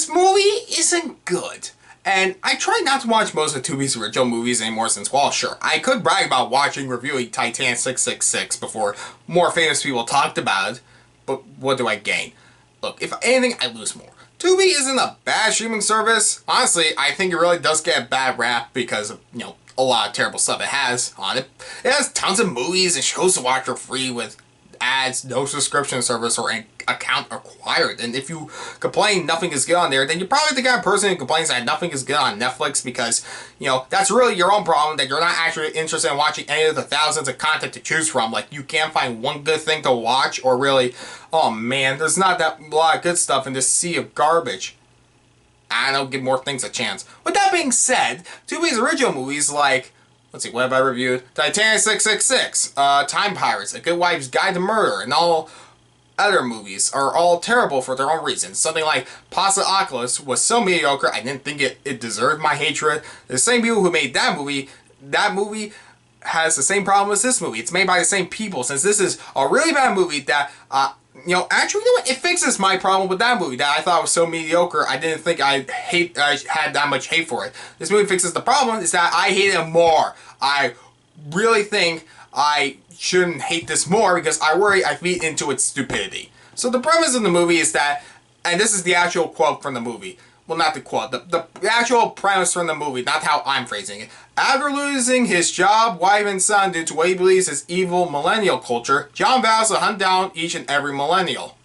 this movie isn't good. And I try not to watch most of Tubi's original movies anymore since, well, sure, I could brag about watching, reviewing Titanic 666 before more famous people talked about it, but what do I gain? Look, if anything, I lose more. Tubi isn't a bad streaming service. Honestly, I think it really does get a bad rap because of, a lot of terrible stuff it has on it. It has tons of movies and shows to watch for free with ads, no subscription service or an account required. And if you complain nothing is good on there, then you're probably the kind of person who complains that nothing is good on Netflix because, that's really your own problem, that you're not actually interested in watching any of the thousands of content to choose from. Like, you can't find one good thing to watch, or really, oh man, there's not that lot of good stuff in this sea of garbage. I don't give more things a chance. With that being said, Tubi's original movies like, let's see, what have I reviewed? Titanic 666, Time Pirates, A Good Wife's Guide to Murder, and all other movies are all terrible for their own reasons. Something like Pasta Oculus was so mediocre, I didn't think it deserved my hatred. The same people who made that movie has the same problem as this movie. It's made by the same people, since this is a really bad movie that, actually, it fixes my problem with that movie that I thought was so mediocre. I didn't think I had that much hate for it. This movie fixes the problem is that I hate it more. I really think I shouldn't hate this more because I worry I feed into its stupidity. So the premise of the movie is that, and this is the actual quote from the movie. Well, not the quote, the actual premise from the movie, not how I'm phrasing it. After losing his job, wife, and son due to what he believes is evil millennial culture, John vows to hunt down each and every millennial.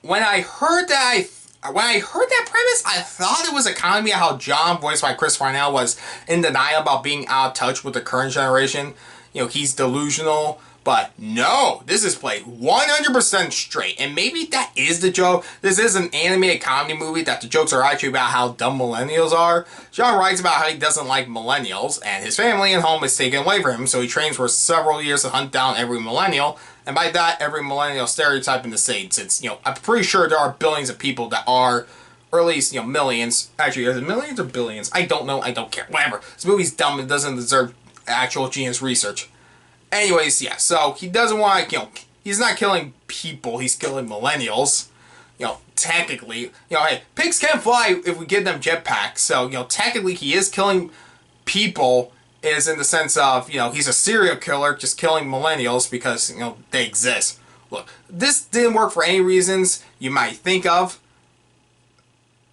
When I heard that premise, I thought it was a comedy how John, voiced by Chris Parnell, was in denial about being out of touch with the current generation. He's delusional. But no, this is played 100% straight, and maybe that is the joke. This is an animated comedy movie that the jokes are actually about how dumb millennials are. John writes about how he doesn't like millennials, and his family and home is taken away from him, so he trains for several years to hunt down every millennial, and by that, every millennial stereotype in the state, since, I'm pretty sure there are billions of people that are, or at least, millions. Actually, is it millions or billions? I don't know, I don't care, whatever. This movie's dumb, it doesn't deserve actual genius research. Anyways, yeah, so he doesn't want to, he's not killing people, he's killing millennials. Technically, hey, pigs can fly if we give them jetpacks, so, technically he is killing people, is in the sense of, he's a serial killer just killing millennials because, they exist. Look, this didn't work for any reasons you might think of.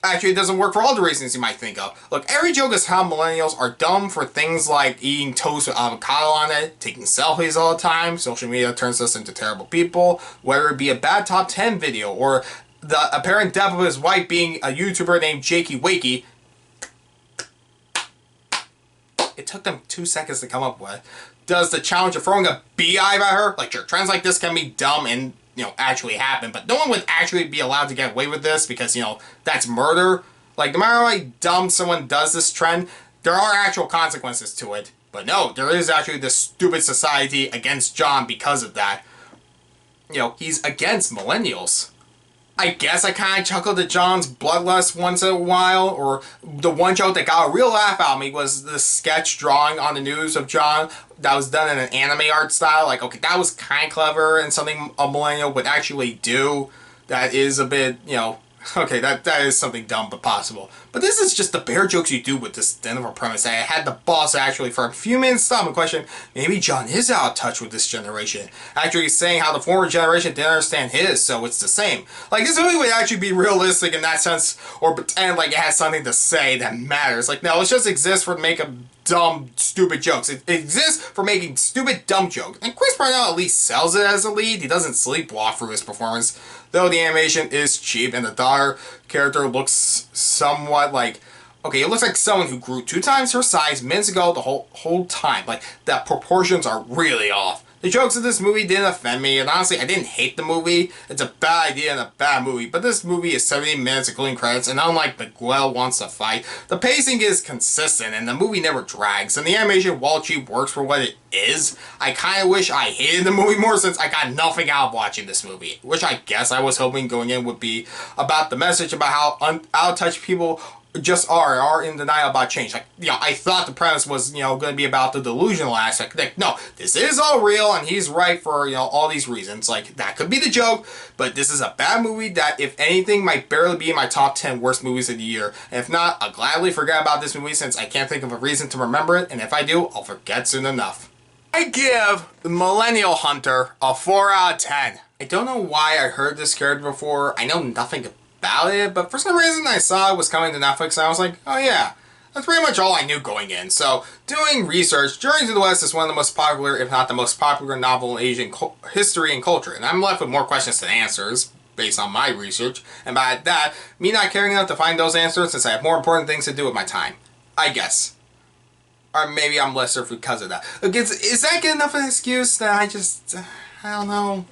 Actually, it doesn't work for all the reasons you might think of. Look, every joke is how millennials are dumb for things like eating toast with avocado on it, taking selfies all the time, social media turns us into terrible people, whether it be a bad top 10 video, or the apparent death of his wife being a YouTuber named Jakey Wakey. It took them 2 seconds to come up with. Does the challenge of throwing a beehive at her? Like, sure, trends like this can be dumb and actually happen, but no one would actually be allowed to get away with this because, that's murder. Like, no matter how dumb someone does this trend, there are actual consequences to it. But no, there is actually this stupid society against John because of that. He's against millennials. I guess I kind of chuckled at John's bloodlust once in a while, or the one joke that got a real laugh out of me was the sketch drawing on the news of John that was done in an anime art style. Like, okay, that was kind of clever and something a millennial would actually do. That is a bit, okay, that is something dumb but possible. But this is just the bare jokes you do with this den of a premise. I had the boss actually for a few minutes stop and question, maybe John is out of touch with this generation. Actually saying how the former generation didn't understand his, so it's the same. Like, this movie would actually be realistic in that sense, or pretend like it has something to say that matters. Like, no, it just exists for making dumb, stupid jokes. It exists for making stupid, dumb jokes. And Chris Parnell at least sells it as a lead. He doesn't sleepwalk through his performance. Though the animation is cheap and the daughter character looks somewhat like, okay, it looks like someone who grew 2 times her size minutes ago the whole time. Like, the proportions are really off. The jokes of this movie didn't offend me, and honestly, I didn't hate the movie. It's a bad idea and a bad movie, but this movie is 70 minutes including credits, and unlike Miguel Wants to Fight, the pacing is consistent, and the movie never drags, and the animation, while cheap, works for what it is. I kind of wish I hated the movie more since I got nothing out of watching this movie, which I guess I was hoping going in would be about the message about how out of touch people just are in denial about change. Like, I thought the premise was, going to be about the delusional aspect. Like, no, this is all real, and he's right for, all these reasons. Like, that could be the joke, but this is a bad movie that, if anything, might barely be in my top 10 worst movies of the year. And if not, I'll gladly forget about this movie since I can't think of a reason to remember it, and if I do, I'll forget soon enough. I give the Millennial Hunter a 4 out of 10. I don't know why I heard this character before. I know nothing about it, but for some reason I saw it was coming to Netflix and I was like, oh yeah, that's pretty much all I knew going in. So, doing research, Journey to the West is one of the most popular, if not the most popular novel in Asian history and culture, and I'm left with more questions than answers based on my research, and by that, me not caring enough to find those answers since I have more important things to do with my time. I guess. Or maybe I'm lesser because of that. Is that good enough of an excuse that I don't know.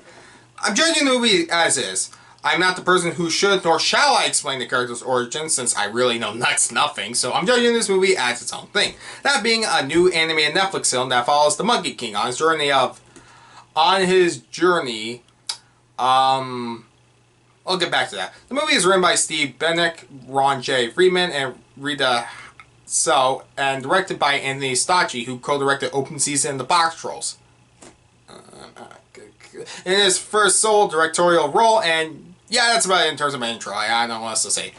I'm judging the movie as is. I'm not the person who should nor shall I explain the character's origin since I really know next nothing, so I'm judging this movie as its own thing. That being a new animated Netflix film that follows the Monkey King on his journey I'll get back to that. The movie is written by Steve Bennick, Ron J. Friedman, and Rita and directed by Anthony Stacchi, who co-directed Open Season and The Box Trolls. In his first sole directorial role, and yeah, that's about it in terms of my intro. I don't know what else to say.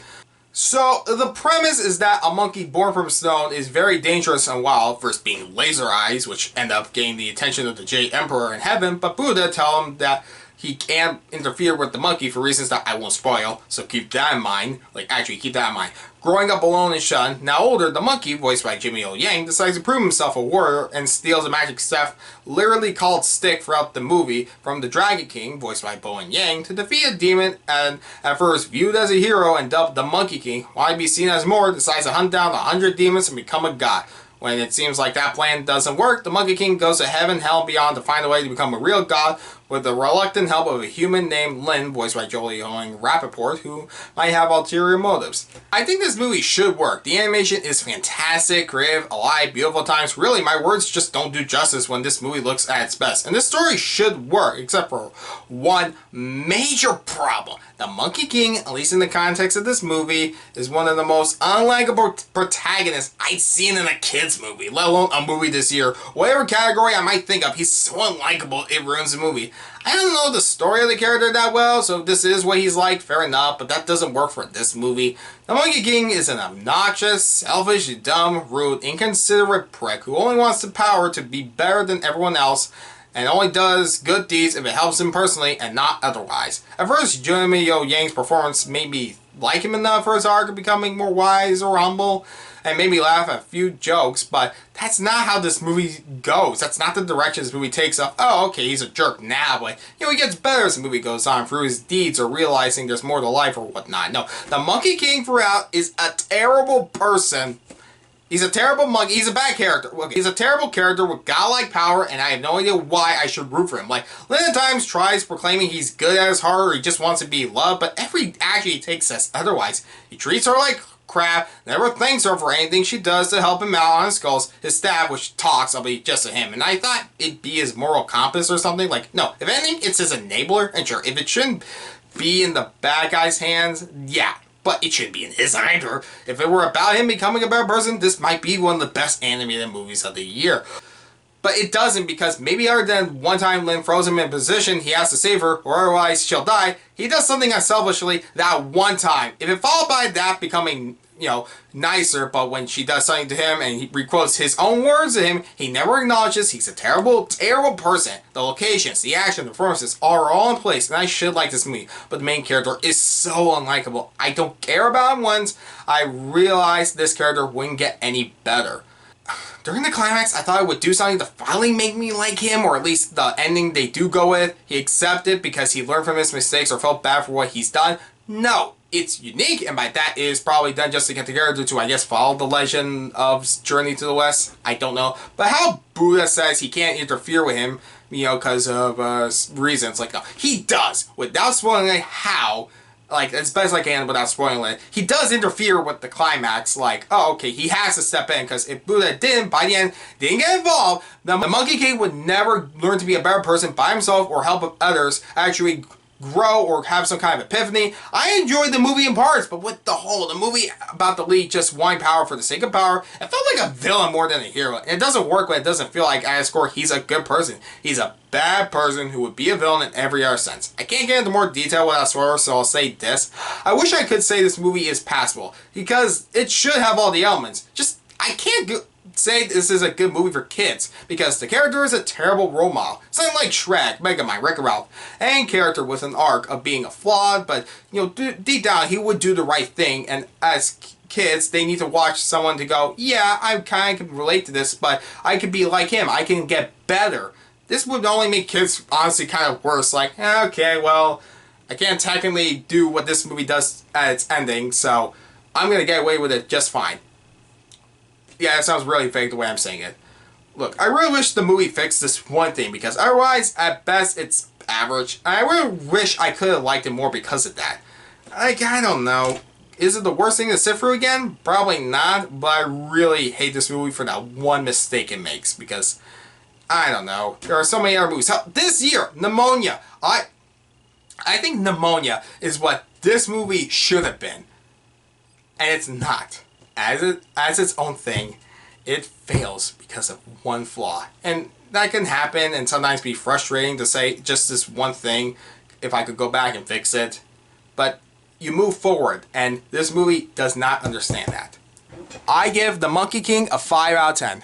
So, the premise is that a monkey born from stone is very dangerous and wild, first being laser eyes, which end up getting the attention of the Jade Emperor in heaven, but Buddha tell him that he can't interfere with the monkey for reasons that I won't spoil, so keep that in mind. Keep that in mind. Growing up alone and shunned, now older, the monkey, voiced by Jimmy O. Yang, decides to prove himself a warrior and steals a magic staff, literally called Stick, throughout the movie from the Dragon King, voiced by Bowen Yang, to defeat a demon and, at first viewed as a hero and dubbed the Monkey King, while to be seen as more, decides to hunt down 100 demons and become a god. When it seems like that plan doesn't work, the Monkey King goes to heaven, hell, and beyond to find a way to become a real god with the reluctant help of a human named Lin, voiced by Jolie Owen Rappaport, who might have ulterior motives. I think this movie should work. The animation is fantastic, creative, alive, beautiful at times. Really, my words just don't do justice when this movie looks at its best. And this story should work, except for one major problem. The Monkey King, at least in the context of this movie, is one of the most unlikable protagonists I've seen in a kid's movie, let alone a movie this year. Whatever category I might think of, he's so unlikable it ruins the movie. I don't know the story of the character that well, so if this is what he's like, fair enough, but that doesn't work for this movie. The Monkey King is an obnoxious, selfish, dumb, rude, inconsiderate prick who only wants the power to be better than everyone else, and only does good deeds if it helps him personally and not otherwise. At first, Jimmy O. Yang's performance made me like him enough for his arc of becoming more wise or humble, and made me laugh at a few jokes, but that's not how this movie goes. That's not the direction this movie takes off. Oh, okay, he's a jerk now, but he gets better as the movie goes on through his deeds or realizing there's more to life or whatnot. No, the Monkey King throughout is a terrible person. He's a terrible monkey. He's a bad character. Okay, he's a terrible character with godlike power, and I have no idea why I should root for him. Lynn at times tries proclaiming he's good at his heart or he just wants to be loved, but every action he takes says otherwise. He treats her like crap, never thanks her for anything she does to help him out on his staff, which talks, I'll be just to him. And I thought it'd be his moral compass or something. No, if anything, it's his enabler. And sure, if it shouldn't be in the bad guy's hands, yeah. But it shouldn't be in his either. If it were about him becoming a better person, this might be one of the best animated movies of the year. But it doesn't, because maybe other than one time Lin throws him in a position he has to save her or otherwise she'll die, he does something unselfishly that one time. If it followed by that becoming, nicer, but when she does something to him and he requotes his own words to him, he never acknowledges he's a terrible, terrible person. The locations, the action, the performances are all in place, and I should like this movie, but the main character is so unlikable. I don't care about him once I realized this character wouldn't get any better. During the climax, I thought it would do something to finally make me like him, or at least the ending they do go with. He accepted because he learned from his mistakes or felt bad for what he's done. No, it's unique, and by that is probably done just to get the character to, I guess, follow the legend of Journey to the West. I don't know. But how Buddha says he can't interfere with him, because of reasons. No, he does. Without spoiling how, as best as I can without spoiling it, he does interfere with the climax. Oh, okay, he has to step in, because if Buddha didn't, by the end, didn't get involved, the Monkey King would never learn to be a better person by himself or help others. Actually grow or have some kind of epiphany. I enjoyed the movie in parts, but with the movie about the lead just wanting power for the sake of power, it felt like a villain more than a hero. And it doesn't work when it doesn't feel like at a score he's a good person. He's a bad person who would be a villain in every other sense. I can't get into more detail without spoilers, so I'll say this. I wish I could say this movie is passable, because it should have all the elements. Just, I can't say this is a good movie for kids, because the character is a terrible role model. Something like Shrek, Megamind, Wreck-It Ralph, and character with an arc of being a flawed, but deep down he would do the right thing, and as kids they need to watch someone to go, yeah, I kind of can relate to this, but I could be like him, I can get better. This would only make kids honestly kind of worse, like, okay, well, I can't technically do what this movie does at its ending, so I'm gonna get away with it just fine. Yeah, it sounds really fake the way I'm saying it. Look, I really wish the movie fixed this one thing, because otherwise, at best, it's average. I really wish I could have liked it more because of that. I don't know. Is it the worst thing to sit through again? Probably not, but I really hate this movie for that one mistake it makes, because, I don't know. There are so many other movies. This year, Pneumonia. I think Pneumonia is what this movie should have been. And it's not. As its own thing, it fails because of one flaw. And that can happen and sometimes be frustrating to say just this one thing, if I could go back and fix it. But you move forward, and this movie does not understand that. I give The Monkey King a 5 out of 10.